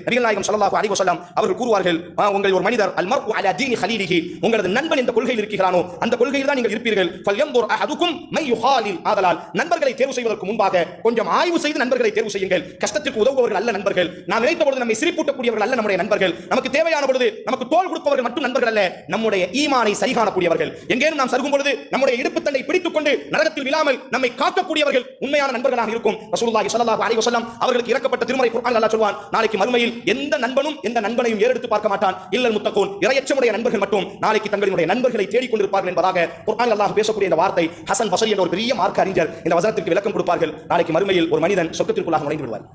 நபிகள் நாயகம் ஸல்லல்லாஹு அலைஹி வஸல்லம் அவர்கள் கூறுவார்கள், உங்கள் ஒரு மனிதர் அல் மர்உ அலா தீனி ஹலீலிஹி, உங்களது நண்பன் இந்த கொள்கையில் இருக்கிறானோ அந்த கொள்கையில் தான் நீங்கள் இருப்பீர்கள். ஃபல்யன்துர் அஹதுக்கும் மை யுஹாலில், ஆதலால் நண்பர்களை தேர்வு செய்வதற்கு முன்பாக கொஞ்சம் ஆய்வு செய்து நண்பர்களை தேர்வு செய்யுங்கள். கஷ்டத்திற்கு உதவுபவர்கள் அல்ல நண்பர்கள், நாம் நினைத்த பொழுது நம்மை சிரிப்பூட்டக்கூடியவர்கள் அல்ல நம்முடைய நண்பர்கள், நமக்கு தேவையான பொழுது நமக்கு தோள் கொடுப்பவர்கள் மட்டும் நண்பர்கள் அல்ல, நம்முடைய ஈமானை சரிகாணக்கூடியவர்கள், எங்கேனும் நாம் சருகும் பொழுது நம்முடைய இடுப்பு தண்டை பிடித்துக் கொண்டு நரகத்தில் விழாமல் நம்மை காக்கக்கூடியவர்கள் உண்மையான நண்பர்களாக இருக்கும். ரசூலுல்லாஹி ஸல்லல்லாஹு அலைஹி வஸல்லம் அவர்களுக்கு இறக்கப்பட்ட திருமறை குர்ஆனில் அல்லாஹ் சொல்வான், நாளைக்கு மறுமையில் எந்த நண்பனும் எந்த நண்பனையும் ஏறெடுத்து பார்க்க மாட்டான், இல்லல் முத்தகூன், இறையச்சமுடைய நண்பர்கள் மட்டும் நாளைக்கு தங்களுடைய நண்பர்களை தேடிக் கொண்டிருப்பார்கள் என்பதாக குர்ஆனில் அல்லாஹ் பேசக்கூடிய இந்த வார்த்தை. ஹசன் பஸரி என்ற ஒரு பெரிய மார்க்க அறிஞர் இந்த வசனத்திற்கு விளக்கம் கொடுப்பார்கள். நாளைக்கு மறுமையில் ஒரு மனிதன் சொர்க்கத்திற்குள்ளாக நுழைந்து விடுவார்.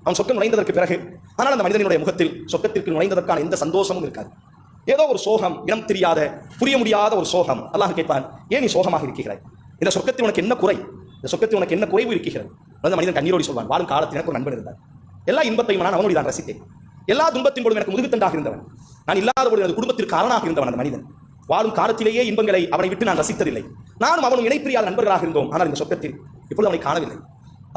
அவன் சொர்க்கம் நுழைந்ததற்கு பிறகு ஆனால் அந்த மனிதனுடைய முகத்தில் சொர்க்கத்திற்கு நுழைந்ததற்கான எந்த சந்தோஷமும் இருக்காது. ஏதோ ஒரு சோகம், இனம் தெரியாத, புரிய முடியாத ஒரு சோகம். அல்லாஹ் கேட்பான், ஏன் நீ சோகமாக இருக்கிறாய்? இந்த சொர்க்கத்தில் உனக்கு என்ன குறை? இந்த சொர்க்கத்தில் உனக்கு என்ன குறைவு இருக்கிறது? அந்த மனிதன் கண்ணீரோடு சொல்வான், வாழும் காலத்தில் எனக்கு ஒரு நண்பன் இருந்தான், எல்லா இன்பத்தையும் நான் அவனோடு தான் ரசித்தேன், எல்லா துன்பத்தின் பொழுதும் எனக்கு முதுகுத்தண்டாக இருந்தவன், நான் இல்லாத பொழுது எனது குடும்பத்திற்கு காரணமாக இருந்தவன் அந்த மனிதன். வாழும் காலத்திலேயே இன்பங்களை அவனை விட்டு நான் ரசித்ததில்லை, நானும் அவனும் இணைப்பிரியாத நண்பர்களாக இருந்தோம். ஆனால் இந்த சொர்க்கத்தில் இப்பொழுது அவனை காணவில்லை.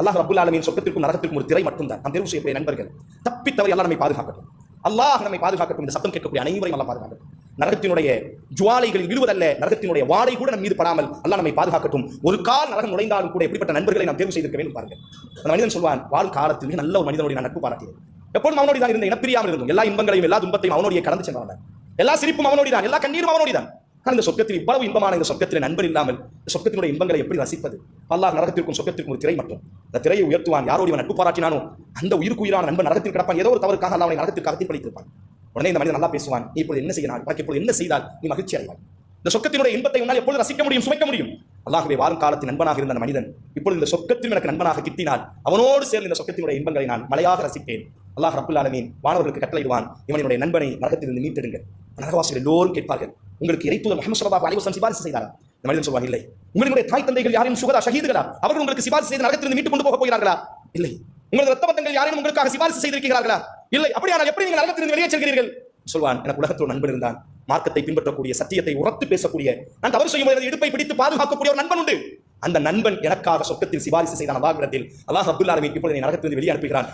அல்லாஹ் ரப்புல் ஆலமீன் சொர்க்கத்திற்கும் நரகத்திற்கும் ஒரு திரை மட்டும்தான். நாம் தேர்வு செய்யக்கூடிய நண்பர்கள் தப்பித்தவரை எல்லாம் நம்மை பாதுகாக்கட்டும். அல்லாஹ் நம்மை பாதுகாக்கட்டும். இந்த சத்தம் கேட்கக்கூடிய அனைவரையும் அல்லாஹ் பாதுகாக்கட்டும். நரகத்தினுடைய ஜுவாலைகளில் விழுவதல்ல, நரகத்தினுடைய வாடை கூட நம் மீது படாமல் அல்லாஹ் நம்மை பாதுகாக்கட்டும். ஒரு கால் நரகம் நுழைந்தாலும் கூட எப்படிப்பட்ட நண்பர்களை நாம் தேர்வு செய்திருக்க வேண்டும் பாருங்கள். அந்த மனிதன் சொல்வான், வாழும் காலத்தில் நல்ல ஒரு மனிதனுடைய நான் நட்பு பாராட்டியேன், எப்பொழுதும் அவனோடு தான் இருந்த, இனப்பிரியாமல் இருந்தும், எல்லா இன்பங்களையும் எல்லா துன்பத்தையும் அவனோடைய கடந்து சென்றவன், எல்லா சிரிப்பும் அவனோடு தான், எல்லா கண்ணீரும் அவனோடு தான். இந்த சொர்க்கத்தில் இவ்வளவு இன்பமான இந்த சொர்க்கத்தில் நண்பர் இல்லாமல் சொர்க்கத்தினுடைய இன்பங்களை எப்படி ரசிப்பது? அல்லாஹ் நரகத்திற்கும் சொர்க்கத்திற்கும் ஒரு திரை மட்டும். அந்த திரையை உயர்த்துவான். யாரோடு இவன் நட்பு பாராட்டினானோ அந்த உயிருக்கு உயிரான நண்பன் நரகத்தில் கிடப்பான். ஏதோ ஒரு தவறுக்காக அல்லாஹ் அவனை நரகத்திற்கு அகத்தில் படித்திருப்பான். உடனே இந்த மனிதன் நல்லா பேசுவான், நீ இப்பொழுது என்ன செய்யலாம், உனக்கு இப்பொழுது என்ன செய்தால் நீ மகிழ்ச்சி அடைவாய்? இந்த சொர்க்கத்தினுடைய இன்பத்தை உன்னால் எப்பொழுது ரசிக்க முடியும், சுவைக்க முடியும்? அல்லாஹ்வே வாழும் காலத்தில் நண்பனாக இருந்த மனிதன் இப்பொழுது இந்த சொர்க்கத்தில் எனக்கு நண்பனாக கிட்டினால் அவனோடு சேர்ந்து இந்த சொர்க்கத்தினுடைய இன்பங்களை நான் மலையாக ரசிப்பேன். அல்லாஹ் ரப்புல் ஆலமீன் வானவர்களுக்கு கட்டளையிடுவான், இவனுடைய நண்பனை நரகத்திலிருந்து மீட்டெடுங்கள். நரகவாசிகள் எல்லோரும் கேட்பார்கள், உங்களுக்கு இறைத்தூதர் முஹம்மது ஸல்லல்லாஹு அலைஹி வஸல்லம் சிபாரிசு செய்தாரா? இந்த மனிதன் சொல்வான், இல்லை. உங்களுடைய தாய் தந்தைகள் யாரும் சுகதா ஷஹீதுகளா? அவர்கள் உங்களுக்கு சிபாரிசு செய்து நரகத்திலிருந்து மீட்டு கொண்டு போக போகிறார்களா? இல்லை. உங்களது ரத்த பந்தங்கள் யாரும் உங்களுக்காக சிபாரிசு செய்திருக்கிறார்களா? இல்லை. அப்படியானால் எப்படி நீங்கள் நரகத்திலிருந்து வெளியே செல்கிறீர்கள்? சொல்வான், எனக்கு உலகத்தில் நண்பன் இருந்தான், மார்க்கத்தை பின்பற்றக்கூடிய, சத்தியத்தை உரத்து பேசக்கூடிய, நான் தவறு செய்யும் போது இடுப்பை பிடித்து பாதுகாக்கக்கூடிய ஒரு நண்பன் உண்டு. அந்த நண்பன் எனக்காக சொர்க்கத்தில் சிபாரிசு செய்தான். அல்லாஹ்விடத்தில் அல்லாஹ் ரப்புல் ஆலமீன் இப்பொழுது நரகத்திலிருந்து வெளியே அனுப்புகிறான்.